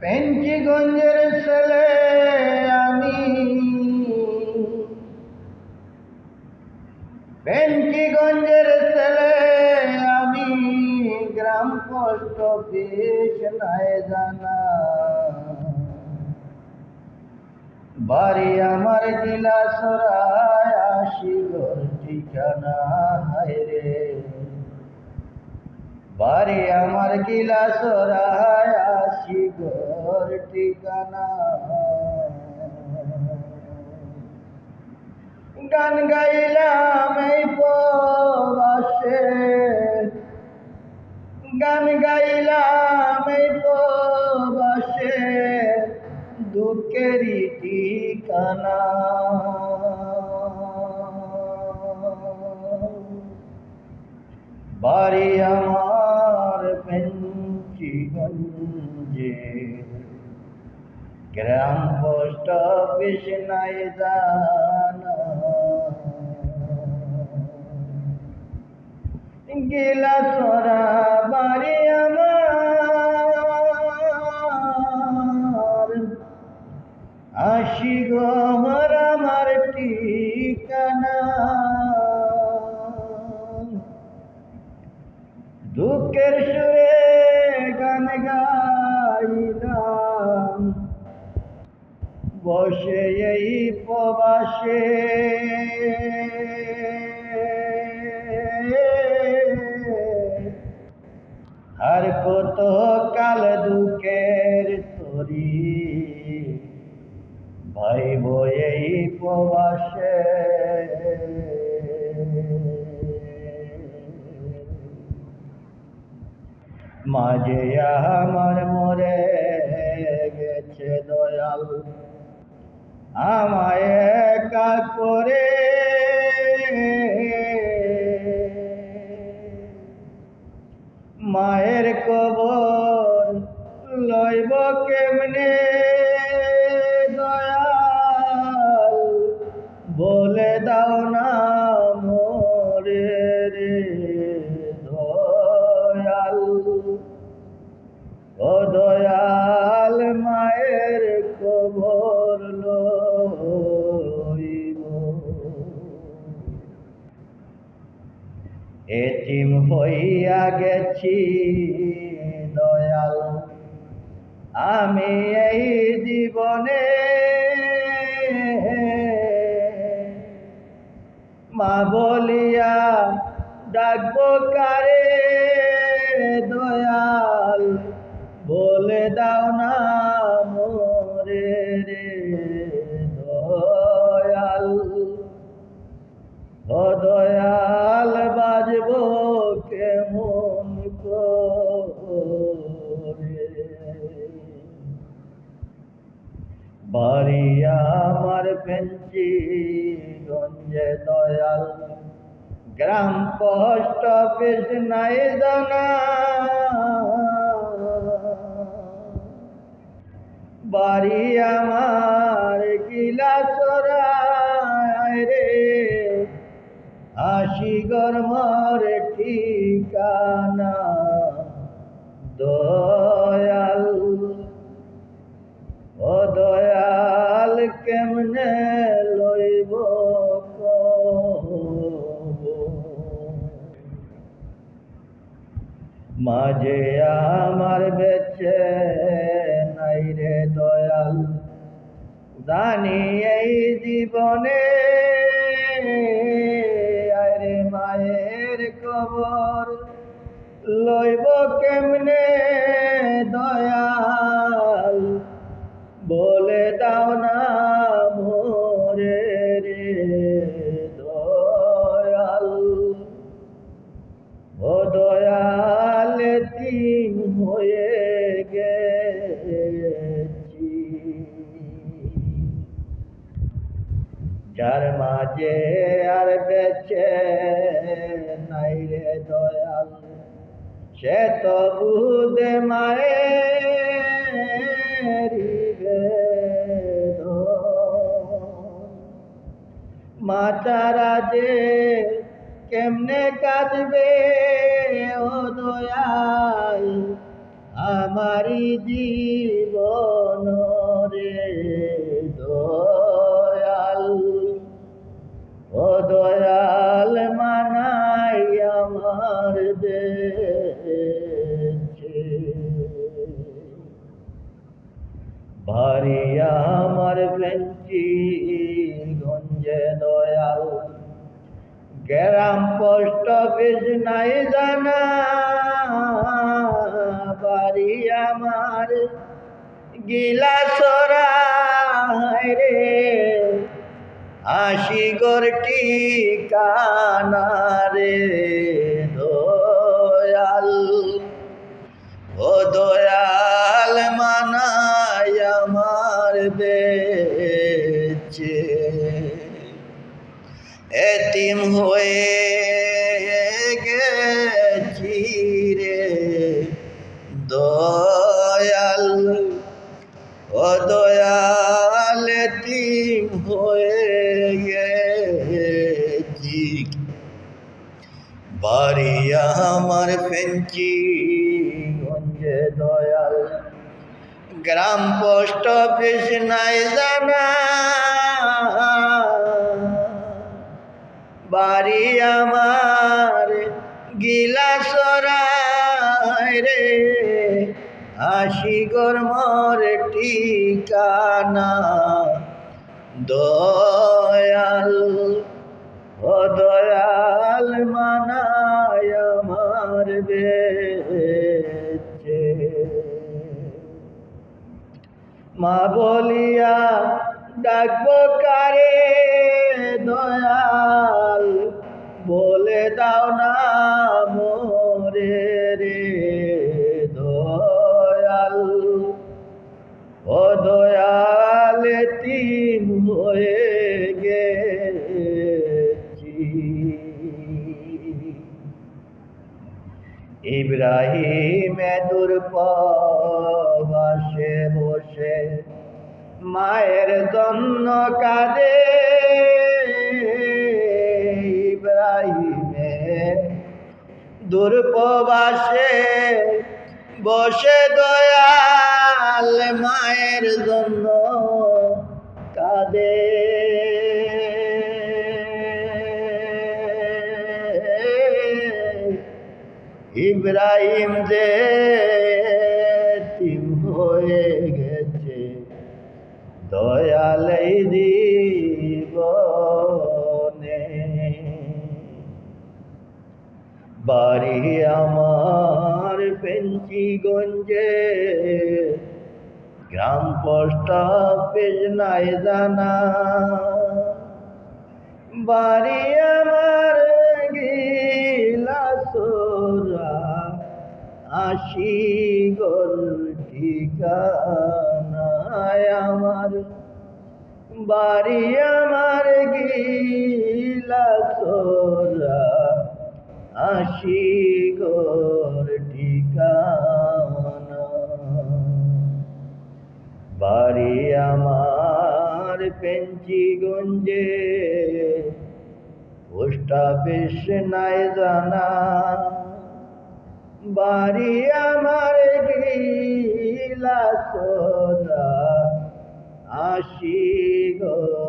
পেঞ্চিগঞ্জের ছেলে আমি, পেঞ্চিগঞ্জের ছেলে আমি, গ্রাম পোস্ট অফিস নাই জানা। বাড়ি আমার জেলা সরাই, আশিগর ঠিকানা হায়রে। বাড়ি আমার গিলা সরাই, আশিগর ঠিকানা। গান গাইলাম এই প্রবাসে, গান গাইলাম এই প্রবাসে, দুঃখেরই ঠিকানা। বাড়ি আমার পেঞ্চিগঞ্জে, গ্রাম পোস্ট অফিস নাই জানা। গিলাসরা বাড়ি আমার, আশিগর আমার ঠিকানা। দুঃখের সুরে গান গাইলাম বসে এই প্রবাসে। আর কত কাল দুঃখের তরি ভাইব এই প্রবাসে। মাঝে আমার মরে গেছে দয়াল, আমায় একা করে। মায়ের কবর লইব কেমনে দয়াল, বলে দাও না মোরে রে দয়াল। ও দয়াল মায়ের কবর লইব। এতিম হইয়া গেছি দয়াল আমি এই জীবনে। মা বলিয়া ডাকবো কারে দয়াল, বলে দাও না মোরে রে দয়াল। ও দয়াল বাজব কেমন করে। বাড়ি আমার পেঞ্চিগঞ্জে দয়াল, গ্রাম পোস্ট অফিস নাই জানা। বাড়ি আমার গিলাসরায় রে, আশিগর মোর ঠিকানা দয়াল। ও দয়াল কেমনে লইব মাঝে আমার বেছে নাই রে দয়াল, জানি এই জীবনে। আরে মায়ের কবর লইব কেমনে দয়াল, বলে দাও না মোরে রে দয়াল। ও দয়াল এতিম হয়ে গেছি, যার মাঝে আর বেঁচে নাই রে দয়াল, সে তো বুঝে মায়েরি বেদন। মা চারা যে কেমনে কাঁদবে ও দয়াল, আমারি জীবন রে দয়াল, ও দয়াল মানাই আমার বেঁচে। বাড়ি আমার বেঞ্চি গঞ্জে দয়াল, গ্রাম পোস্ট অফিস নাই জানা। বাড়ি আমার গিলাসরা রে, আশিগর ঠিকানা রে দয়াল, ও দয়াল মানাই আমার বেঁচে। এতিম হয়ে গেছি রে দয়াল, ও দয়াল এতিম হয়ে গেছি। বাড়ি আমার ফেঞ্চি গঞ্জে দয়াল, গ্রাম পোস্ট অফিস নাই জানা। বাড়ি আমার গিলাসরা রে, আশিগর মোর ঠিকানা দয়াল, ও দয়াল মানাই আমার বেঁচে। মা বলিয়া ডাকবো কারে দয়াল, বলে দাও না মোরে রে দয়াল, ও দয়াল এতিম হয়ে গেছি। ইব্রাহিম দূর প্রবাসে বসে মায়ের জন্য কাঁদে। ইব্রাহিমে দূর প্রবাসে বসে দয়াল মায়ের জন্য কাঁদে। ইব্রাহিম যে এতিম হয়ে গেছে দয়াল এই জীবনে। বাড়ি আমার পেঞ্চিগঞ্জে, গ্রাম পোস্ট অফিস নাই জানা। বাড়ি আমার গিলাসরা, আশিগর ঠিকানা আমার। বাড়ি আমার গিলাসরা, আশিগর ঠিকানা। বাড়ি আমার পেঞ্চিগঞ্জে, পোস্ট অফিস নাই জানা। বাড়ি আমার গিলাসরা, আশিগর